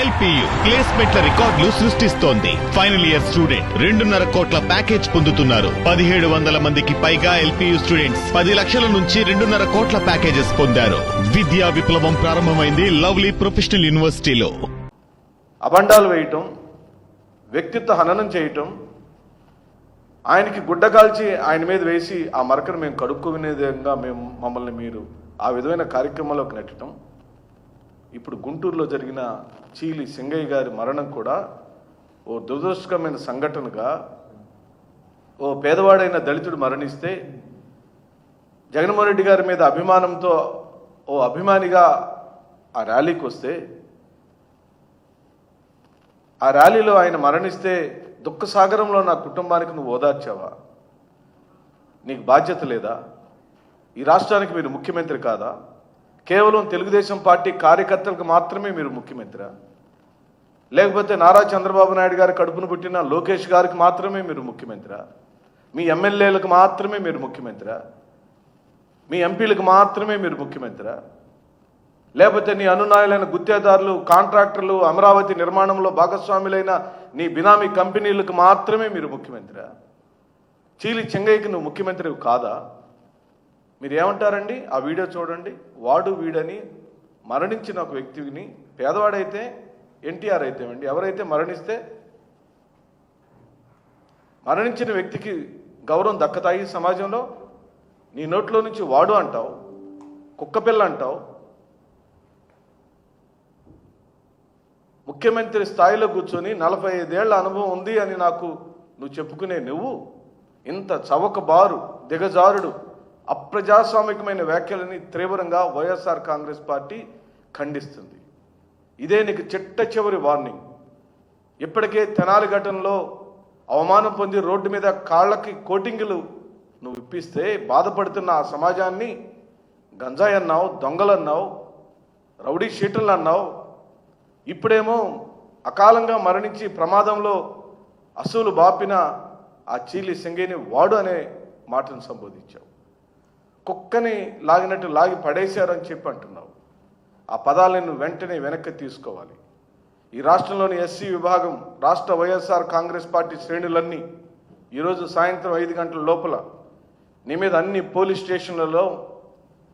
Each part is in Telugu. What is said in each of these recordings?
ఎల్పియు ప్లేస్మెంట్ల రికార్డులు సృష్టిస్తోంది. ఫైనల్ ఇయర్ స్టూడెంట్ 2.5 కోట్ల ప్యాకేజ్ పొందుతున్నారు. 1700 మందికి పైగా ఎల్పియు స్టూడెంట్స్ 10 లక్షల నుంచి 2.5 కోట్ల ప్యాకేజెస్ పొందారు. విద్యా విప్లవం ప్రారంభమైంది లవ్లీ ప్రొఫెషనల్ యూనివర్సిటీలో. అబండాలు వేయటం, వ్యక్తిత్వ హననం చేయటం, ఆయనకి గుడ్డగాల్చి ఆయన మీద వేసి ఆ మరకను మేము కడుక్కునే విధంగా మమ్మల్ని మీరు ఆ విధమైన కార్యక్రమాల్లోకి నెట్టడం. ఇప్పుడు గుంటూరులో జరిగిన చీలి సింగయ్య గారి మరణం కూడా ఓ దురదృష్టకరమైన సంఘటనగా, ఓ పేదవాడైన దళితుడు మరణిస్తే జగన్మోహన్ రెడ్డి గారి మీద అభిమానంతో ఓ అభిమానిగా ఆ ర్యాలీకి వస్తే, ఆ ర్యాలీలో ఆయన మరణిస్తే దుఃఖసాగరంలో నా కుటుంబానికి నువ్వు ఓదార్చావా? నీకు బాధ్యత లేదా? ఈ రాష్ట్రానికి మీరు ముఖ్యమంత్రి కాదా? కేవలం తెలుగుదేశం పార్టీ కార్యకర్తలకు మాత్రమే మీరు ముఖ్యమంత్రి? లేకపోతే నారా చంద్రబాబు నాయుడు గారి కడుపును పుట్టిన లోకేష్ గారికి మాత్రమే మీరు ముఖ్యమంత్రి? మీ ఎమ్మెల్యేలకు మాత్రమే మీరు ముఖ్యమంత్రి? మీ ఎంపీలకు మాత్రమే మీరు ముఖ్యమంత్రి? లేకపోతే నీ అనునాయులైన గుత్తేదారులు, కాంట్రాక్టర్లు, అమరావతి నిర్మాణంలో భాగస్వాములైన నీ బినామీ కంపెనీలకు మాత్రమే మీరు ముఖ్యమంత్రి? చీలి చెంగయ్యకి నువ్వు ముఖ్యమంత్రి కాదా? మీరు ఏమంటారండి? ఆ వీడియో చూడండి. వాడు వీడని మరణించిన ఒక వ్యక్తిని, పేదవాడైతే ఎన్టీఆర్ అయితే అండి, ఎవరైతే మరణిస్తే మరణించిన వ్యక్తికి గౌరవం దక్కతాయి సమాజంలో? నీ నోట్లో నుంచి వాడు అంటావు, కుక్కపిల్ల అంటావు. ముఖ్యమంత్రి స్థాయిలో కూర్చొని 45 ఏళ్ల అనుభవం ఉంది అని నాకు నువ్వు చెప్పుకునే నువ్వు ఇంత చవకబారు, దిగజారుడు, అప్రజాస్వామికమైన వ్యాఖ్యలని తీవ్రంగా వైఎస్ఆర్ కాంగ్రెస్ పార్టీ ఖండిస్తుంది. ఇదే నీకు చిట్ట చివరి వార్నింగ్. ఇప్పటికే తెనాలి ఘటనలో అవమానం పొంది రోడ్డు మీద కాళ్ళకి కోటింగులు నువ్వు ఇప్పిస్తే బాధపడుతున్న ఆ సమాజాన్ని గంజాయి అన్నావు, దొంగలన్నావు, రౌడీ షీటర్లు అన్నావు. ఇప్పుడేమో అకాలంగా మరణించి ప్రమాదంలో అసూలు బాపిన ఆ చీలి సింగయ్యని వాడు అనే మాటను సంబోధించావు. కుక్కని లాగినట్టు లాగి పడేశారని చెప్పి అంటున్నావు. ఆ పదాలను వెంటనే వెనక్కి తీసుకోవాలి. ఈ రాష్ట్రంలోని ఎస్సీ విభాగం, రాష్ట్ర వైఎస్ఆర్ కాంగ్రెస్ పార్టీ శ్రేణులన్నీ ఈరోజు సాయంత్రం 5 గంటల లోపల నీ మీద అన్ని పోలీస్ స్టేషన్లలో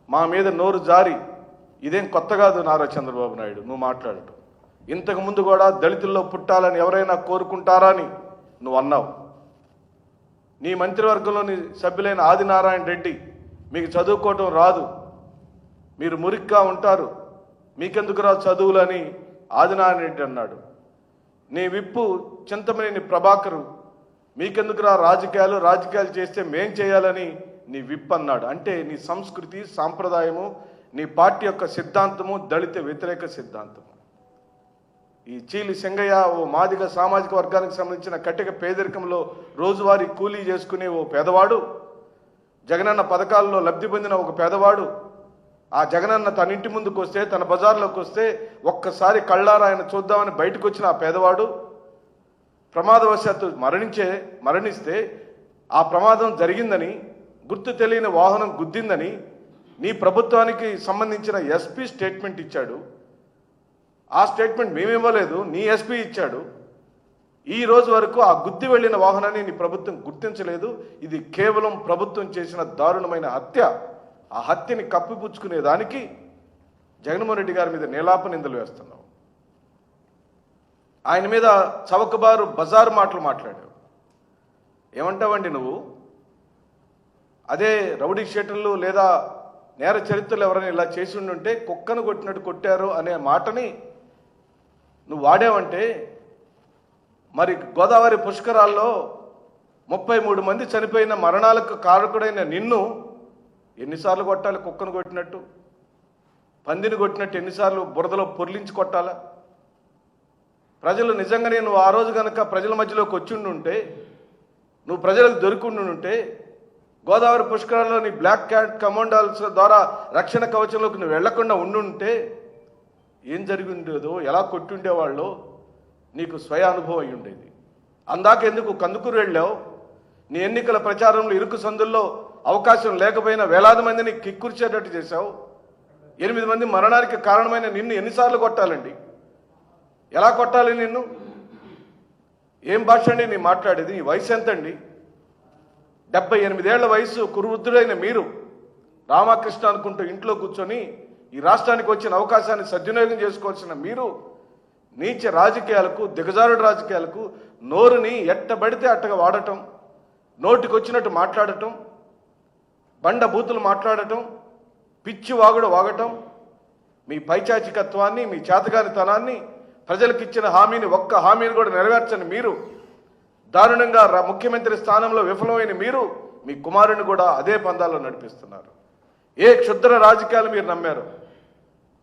మా మీద నోరు జారి, ఇదేం కొత్త కాదు నారా చంద్రబాబు నాయుడు నువ్వు మాట్లాడటం, ఇంతకుముందు కూడా దళితుల్లో పుట్టాలని ఎవరైనా కోరుకుంటారా అని నువ్వు అన్నావు. నీ మంత్రివర్గంలోని సభ్యులైన ఆదినారాయణ రెడ్డి, మీకు చదువుకోవటం రాదు, మీరు మురిగ్గా ఉంటారు, మీకెందుకురా చదువులని ఆదినారాయణ రెడ్డి అన్నాడు. నీ విప్పు చింతమనేని ప్రభాకరు, మీకెందుకురా రాజకీయాలు చేస్తే మేం చేయాలని నీ విప్ అన్నాడు. అంటే నీ సంస్కృతి, సాంప్రదాయము, నీ పార్టీ యొక్క సిద్ధాంతము దళిత వ్యతిరేక సిద్ధాంతము. ఈ చీలి సింగయ్య ఓ మాదిగ సామాజిక వర్గానికి సంబంధించిన కటిక పేదరికంలో రోజువారీ కూలీ చేసుకునే ఓ పేదవాడు, జగనన్న పథకాల్లో లబ్ధి పొందిన ఒక పేదవాడు. ఆ జగనన్న తన ఇంటి ముందుకు వస్తే, తన బజార్లోకి వస్తే ఒక్కసారి కళ్ళారా ఆయన చూద్దామని బయటకు వచ్చిన ఆ పేదవాడు ప్రమాదవశాత్తు మరణిస్తే ఆ ప్రమాదం జరిగిందని, గుర్తు తెలియని వాహనం గుద్దిందని నీ ప్రభుత్వానికి సంబంధించిన ఎస్పీ స్టేట్మెంట్ ఇచ్చాడు. ఆ స్టేట్మెంట్ మేమివ్వలేదు, నీ ఎస్పీ ఇచ్చాడు. ఈ రోజు వరకు ఆ గుద్ది వెళ్ళిన వాహనాన్ని నీ ప్రభుత్వం గుర్తించలేదు. ఇది కేవలం ప్రభుత్వం చేసిన దారుణమైన హత్య. ఆ హత్యని కప్పిపుచ్చుకునేదానికి జగన్మోహన్ రెడ్డి గారి మీద నీలాప నిందలు వేస్తున్నావు. ఆయన మీద చవకబారు బజారు మాటలు మాట్లాడావు. ఏమంటావండి నువ్వు? అదే రౌడీ షీటర్లు లేదా నేర చరిత్రలు ఎవరైనా ఇలా చేసి ఉండుంటే కుక్కను కొట్టినట్టు కొట్టారు అనే మాటని నువ్వు వాడావంటే, మరి గోదావరి పుష్కరాల్లో 33 మంది చనిపోయిన మరణాలకు కారకుడైన నిన్ను ఎన్నిసార్లు కొట్టాలి? కుక్కను కొట్టినట్టు, పందిని కొట్టినట్టు ఎన్నిసార్లు బురదలో పొర్లించి కొట్టాలా? ప్రజలు నిజంగానే నువ్వు ఆ రోజు కనుక ప్రజల మధ్యలోకి వచ్చి ఉండుంటే, నువ్వు ప్రజలకు దొరికిండుంటే, గోదావరి పుష్కరాల్లో నీ బ్లాక్ క్యాట్ కమాండోస్ ద్వారా రక్షణ కవచంలోకి నువ్వు వెళ్లకుండా ఉండుంటే ఏం జరిగి ఉండేదో, ఎలా కొట్టుండేవాళ్ళో నీకు స్వయ అనుభవం అయి ఉండేది. అందాకెందుకు కందుకూరు వెళ్ళావు? నీ ఎన్నికల ప్రచారంలో ఇరుకు సందుల్లో అవకాశం లేకపోయినా వేలాది మందిని కిక్కుర్చేటట్టు చేశావు. 8 మంది మరణానికి కారణమైన నిన్ను ఎన్నిసార్లు కొట్టాలండి? ఎలా కొట్టాలి నిన్ను? ఏం భాష అండి నీ మాట్లాడేది? నీ వయసు ఎంతండి? 78 ఏళ్ల వయసు కురువృద్ధుడైన మీరు రామకృష్ణ అనుకుంటూ ఇంట్లో కూర్చొని ఈ రాష్ట్రానికి వచ్చిన అవకాశాన్ని సద్వినియోగం చేసుకోవాల్సిన మీరు నీచ రాజకీయాలకు, దిగజారుడు రాజకీయాలకు నోరుని ఎట్టబడితే అట్టగా వాడటం, నోటికి వచ్చినట్టు మాట్లాడటం, బండ బూతులు మాట్లాడటం, పిచ్చి వాగుడు వాగటం, మీ పైచాచికత్వాన్ని, మీ చేతగానితనాన్ని, ప్రజలకు ఇచ్చిన హామీని ఒక్క హామీని కూడా నెరవేర్చని మీరు, దారుణంగా ముఖ్యమంత్రి స్థానంలో విఫలమైన మీరు మీ కుమారుని కూడా అదే పందాల్లో నడిపిస్తున్నారు. ఏ క్షుద్ర రాజకీయాలు మీరు నమ్మారు?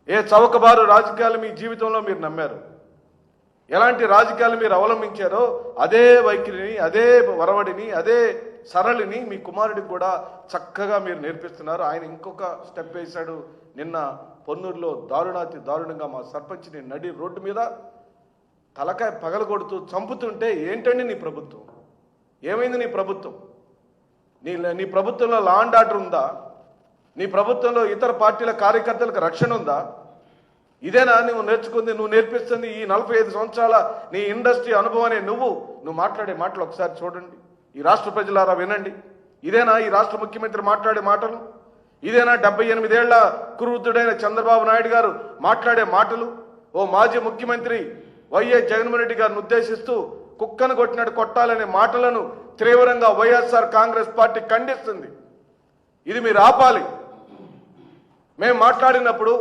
ఏ చౌకబారు రాజకీయాలు మీ జీవితంలో మీరు నమ్మారు? ఎలాంటి రాజకీయాలు మీరు అవలంబించారో అదే వైఖరిని, అదే వరవడిని, అదే సరళిని మీ కుమారుడికి కూడా చక్కగా మీరు నేర్పిస్తున్నారు. ఆయన ఇంకొక స్టెప్ వేశాడు. నిన్న పొన్నూరులో దారుణాతి దారుణంగా మా సర్పంచ్ని నడి రోడ్డు మీద తలకాయ పగలగొడుతూ చంపుతుంటే ఏంటండి నీ ప్రభుత్వం? ఏమైంది నీ ప్రభుత్వం? నీ ప్రభుత్వంలో లా అండ్ ఆర్డర్ ఉందా? నీ ప్రభుత్వంలో ఇతర పార్టీల కార్యకర్తలకు రక్షణ ఉందా? ఇదేనా నువ్వు నేర్చుకుంది, నువ్వు నేర్పిస్తుంది? ఈ 45 సంవత్సరాల నీ ఇండస్ట్రీ అనుభవాన్ని నువ్వు మాట్లాడే మాటలు ఒకసారి చూడండి. ఈ రాష్ట్ర ప్రజలారా వినండి. ఇదేనా ఈ రాష్ట్ర ముఖ్యమంత్రి మాట్లాడే మాటలు? ఇదేనా 78 ఏళ్ల కురువృద్ధుడైన చంద్రబాబు నాయుడు గారు మాట్లాడే మాటలు? ఓ మాజీ ముఖ్యమంత్రి వైఎస్ జగన్మోహన్ రెడ్డి గారిని ఉద్దేశిస్తూ కుక్కను కొట్టినట్టు కొట్టాలనే మాటలను తీవ్రంగా వైఎస్ఆర్ కాంగ్రెస్ పార్టీ ఖండిస్తుంది. ఇది మీరు ఆపాలి. మేము మాట్లాడినప్పుడు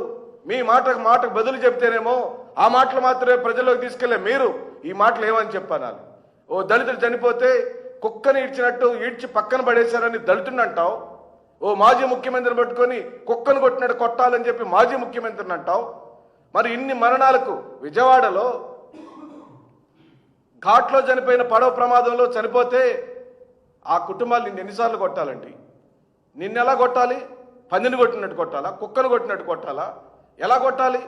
మీ మాటకు బదులు చెప్తేనేమో ఆ మాటలు మాత్రమే ప్రజల్లోకి తీసుకెళ్లే మీరు ఈ మాటలు ఏమని చెప్పాలి? ఓ దళితుడు చనిపోతే కుక్కని ఈడ్చి పక్కన పడేశారని దళితుడిని అంటావు. ఓ మాజీ ముఖ్యమంత్రిని పట్టుకొని కుక్కను కొట్టినట్టు కొట్టాలని చెప్పి మాజీ ముఖ్యమంత్రిని అంటావు. మరి ఇన్ని మరణాలకు విజయవాడలో ఘాట్లో చనిపోయిన పడవ ప్రమాదంలో చనిపోతే ఆ కుటుంబాలు నిన్ను ఎన్నిసార్లు కొట్టాలండి? నిన్నెలా కొట్టాలి? పందిని కొట్టినట్టు కొట్టాలా? కుక్కను కొట్టినట్టు కొట్టాలా? ఎలా కొట్టాలి?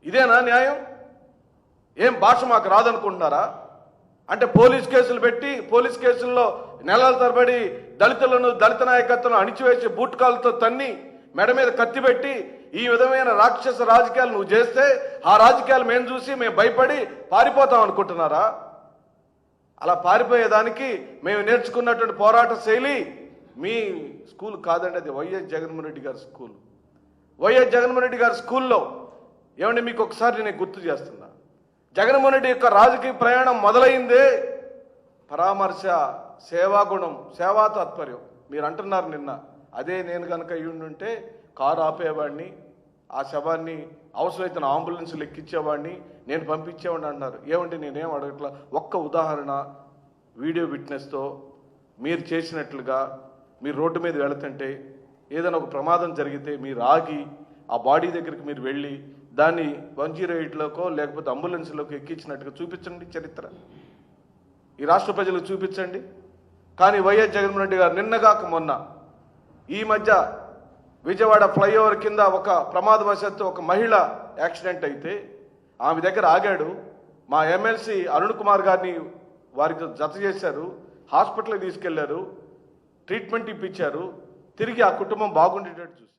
ఇదేనా న్యాయం? ఏం భాష మాకు రాదనుకుంటున్నారా? అంటే పోలీస్ కేసులు పెట్టి పోలీస్ కేసుల్లో నెలల తరబడి దళిత నాయకత్వం అణిచివేసి బూట్కాలతో తన్ని మెడ మీద కత్తి పెట్టి ఈ విధమైన రాక్షస రాజకీయాలు నువ్వు చేస్తే ఆ రాజకీయాలు మేము చూసి మేము భయపడి పారిపోతాం అనుకుంటున్నారా? అలా పారిపోయేదానికి మేము నేర్చుకున్నటువంటి పోరాట శైలి మీ స్కూల్ కాదండి, అది వైఎస్ జగన్మోహన్ రెడ్డి గారి స్కూల్. వైఎస్ జగన్మోహన్ రెడ్డి గారి స్కూల్లో ఏమండి మీకు ఒకసారి నేను గుర్తు చేస్తున్నా. జగన్మోహన్ రెడ్డి యొక్క రాజకీయ ప్రయాణం మొదలైందే పరామర్శ, సేవాగుణం, సేవా తాత్పర్యం. మీరు అంటున్నారు నిన్న, అదే నేను కనుక ఉంటే కారు ఆపేవాడిని, ఆ శవాన్ని అవసరమైతే అంబులెన్స్లు ఎక్కించేవాడిని, నేను పంపించేవాడిని అన్నారు. ఏమంటే నేనేం అడగట్లా. ఒక్క ఉదాహరణ వీడియో విట్నెస్తో మీరు చేసినట్లుగా మీరు రోడ్డు మీద వెళుతుంటే ఏదైనా ఒక ప్రమాదం జరిగితే మీరు ఆగి ఆ బాడీ దగ్గరికి మీరు వెళ్ళి దాన్ని 108లోకో లేకపోతే అంబులెన్స్లోకి ఎక్కించినట్టుగా చూపించండి చరిత్ర. ఈ రాష్ట్ర ప్రజలకు చూపించండి. కానీ వైఎస్ జగన్మోహన్ రెడ్డి గారు నిన్నగాక మొన్న ఈ మధ్య విజయవాడ ఫ్లైఓవర్ కింద ఒక ప్రమాదవశాత్తు ఒక మహిళ యాక్సిడెంట్ అయితే ఆమె దగ్గర ఆగాడు. మా ఎమ్మెల్సీ అరుణ్ కుమార్ గారిని వారికి జత చేశారు, హాస్పిటల్కి తీసుకెళ్లారు, ట్రీట్మెంట్ ఇప్పించారు, తిరిగి ఆ కుటుంబం బాగుండేటట్టు చూశారు.